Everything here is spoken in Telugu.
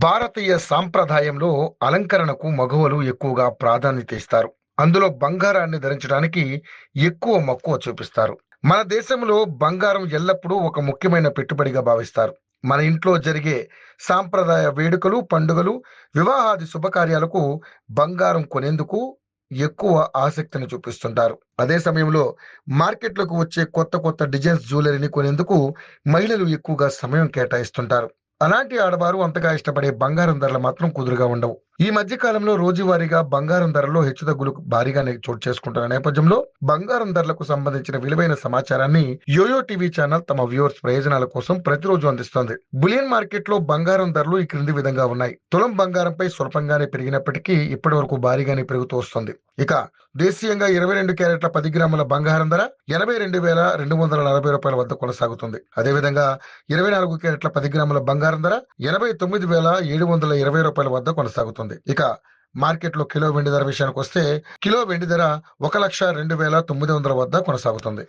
భారతీయ సాంప్రదాయంలో అలంకరణకు మగవాళ్ళు ఎక్కువగా ప్రాధాన్యత ఇస్తారు. అందులో బంగారాన్ని ధరించడానికి ఎక్కువ మక్కువ చూపిస్తారు. మన దేశంలో బంగారం ఎల్లప్పుడూ ఒక ముఖ్యమైన పెట్టుబడిగా భావిస్తారు. మన ఇంట్లో జరిగే సాంప్రదాయ వేడుకలు, పండుగలు, వివాహాది శుభకార్యాలకు బంగారం కొనేందుకు ఎక్కువ ఆసక్తిని చూపిస్తుంటారు. అదే సమయంలో మార్కెట్‌లోకి వచ్చే కొత్త కొత్త డిజైన్స్ జ్యువెల్లరీని కొనేందుకు మహిళలు ఎక్కువగా సమయం కేటాయిస్తుంటారు. అలాంటి ఆడవారు అంతగా ఇష్టపడే బంగారం ధరలు మాత్రం కుదురుగా ఉండవు. ఈ మధ్య కాలంలో రోజువారీగా బంగారం ధరల్లో హెచ్చుతగ్గులు భారీగానే చోటు చేసుకుంటున్న నేపథ్యంలో బంగారం ధరలకు సంబంధించిన విలువైన సమాచారాన్ని యోయో టీవీ ఛానల్ తమ వ్యూవర్స్ ప్రయోజనాల కోసం ప్రతిరోజు అందిస్తోంది. బులియన్ మార్కెట్ లో బంగారం ధరలు ఈ క్రింది విధంగా ఉన్నాయి. తులం బంగారంపై స్వల్పంగానే పెరిగినప్పటికీ ఇప్పటి వరకు భారీగానే పెరుగుతూ వస్తుంది. ఇక దేశీయంగా 22 క్యారెట్ల 10 గ్రాముల బంగారం ధర 82,240 వద్ద కొనసాగుతుంది. అదేవిధంగా 24 క్యారెట్ల 10 గ్రాముల బంగారం ధర 89,720 వద్ద కొనసాగుతుంది. ఇక మార్కెట్ లో కిలో వెండి ధర విషయానికి వస్తే కిలో వెండి ధర 1,02,900 వద్ద కొనసాగుతుంది.